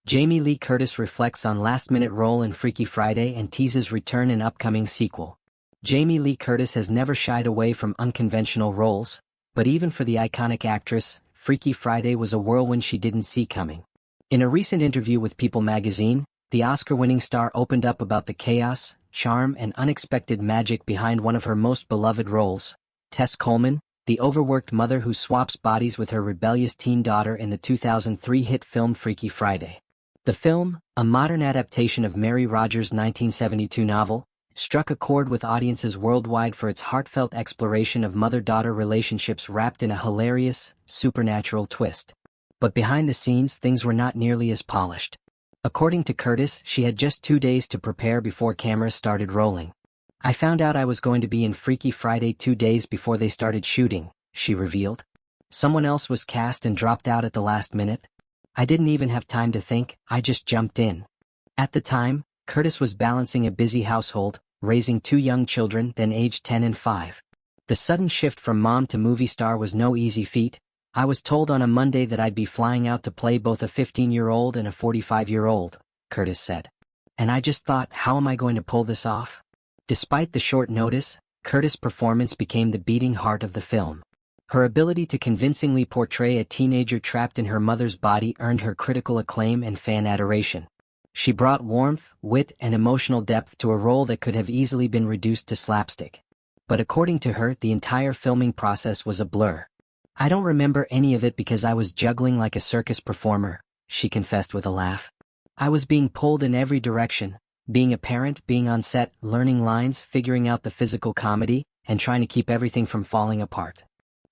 Jamie Lee Curtis reflects on last-minute role in Freaky Friday and teases return in upcoming sequel. Jamie Lee Curtis has never shied away from unconventional roles, but even for the iconic actress, Freaky Friday was a whirlwind she didn't see coming. In a recent interview with People magazine, the Oscar-winning star opened up about the chaos, charm and unexpected magic behind one of her most beloved roles. Tess Coleman, the overworked mother who swaps bodies with her rebellious teen daughter in the 2003 hit film Freaky Friday. The film, a modern adaptation of Mary Rodgers' 1972 novel, struck a chord with audiences worldwide for its heartfelt exploration of mother-daughter relationships wrapped in a hilarious, supernatural twist. But behind the scenes, things were not nearly as polished. According to Curtis, she had just 2 days to prepare before cameras started rolling. "I found out I was going to be in Freaky Friday 2 days before they started shooting," she revealed. "Someone else was cast and dropped out at the last minute. I didn't even have time to think, I just jumped in." At the time, Curtis was balancing a busy household, raising 2 young children then aged 10 and 5. "The sudden shift from mom to movie star was no easy feat. I was told on a Monday that I'd be flying out to play both a 15-year-old and a 45-year-old, Curtis said. "And I just thought, how am I going to pull this off?" Despite the short notice, Curtis' performance became the beating heart of the film. Her ability to convincingly portray a teenager trapped in her mother's body earned her critical acclaim and fan adoration. She brought warmth, wit, and emotional depth to a role that could have easily been reduced to slapstick. But according to her, the entire filming process was a blur. "I don't remember any of it because I was juggling like a circus performer," she confessed with a laugh. "I was being pulled in every direction, being a parent, being on set, learning lines, figuring out the physical comedy, and trying to keep everything from falling apart."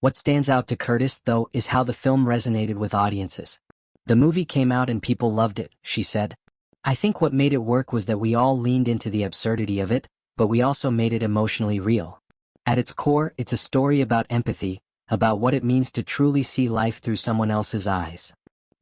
What stands out to Curtis, though, is how the film resonated with audiences. "The movie came out and people loved it," she said. "I think what made it work was that we all leaned into the absurdity of it, but we also made it emotionally real. At its core, it's a story about empathy, about what it means to truly see life through someone else's eyes."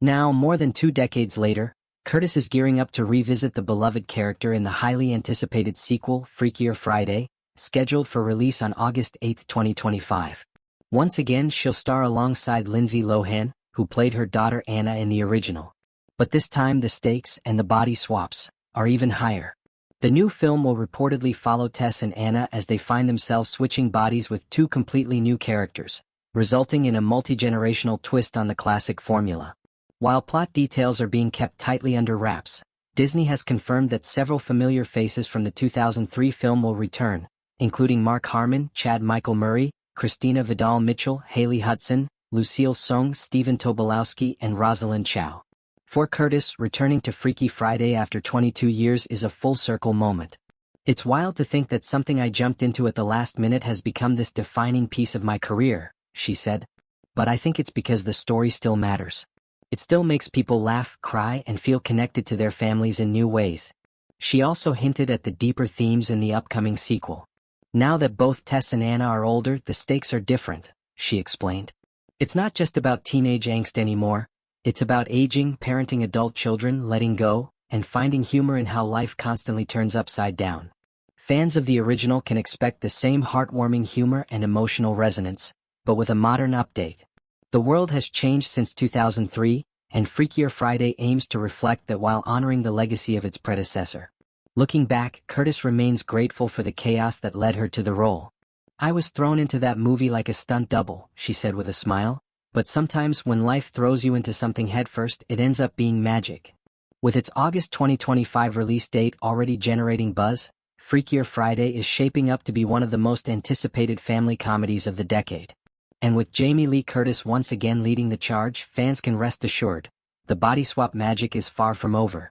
Now, more than 2 decades later, Curtis is gearing up to revisit the beloved character in the highly anticipated sequel, Freakier Friday, scheduled for release on August 8, 2025. Once again, she'll star alongside Lindsay Lohan, who played her daughter Anna in the original. But this time the stakes and the body swaps are even higher. The new film will reportedly follow Tess and Anna as they find themselves switching bodies with 2 completely new characters, resulting in a multi-generational twist on the classic formula. While plot details are being kept tightly under wraps, Disney has confirmed that several familiar faces from the 2003 film will return, including Mark Harmon, Chad Michael Murray, Christina Vidal-Mitchell, Haley Hudson, Lucille Song, Stephen Tobolowsky, and Rosalind Chow. For Curtis, returning to Freaky Friday after 22 years is a full-circle moment. "It's wild to think that something I jumped into at the last minute has become this defining piece of my career," she said. "But I think it's because the story still matters. It still makes people laugh, cry, and feel connected to their families in new ways." She also hinted at the deeper themes in the upcoming sequel. "Now that both Tess and Anna are older, the stakes are different," she explained. "It's not just about teenage angst anymore. It's about aging, parenting adult children, letting go, and finding humor in how life constantly turns upside down." Fans of the original can expect the same heartwarming humor and emotional resonance, but with a modern update. The world has changed since 2003, and Freakier Friday aims to reflect that while honoring the legacy of its predecessor. Looking back, Curtis remains grateful for the chaos that led her to the role. "I was thrown into that movie like a stunt double," she said with a smile. "But sometimes when life throws you into something headfirst, it ends up being magic." With its August 2025 release date already generating buzz, Freakier Friday is shaping up to be one of the most anticipated family comedies of the decade. And with Jamie Lee Curtis once again leading the charge, fans can rest assured, the body swap magic is far from over.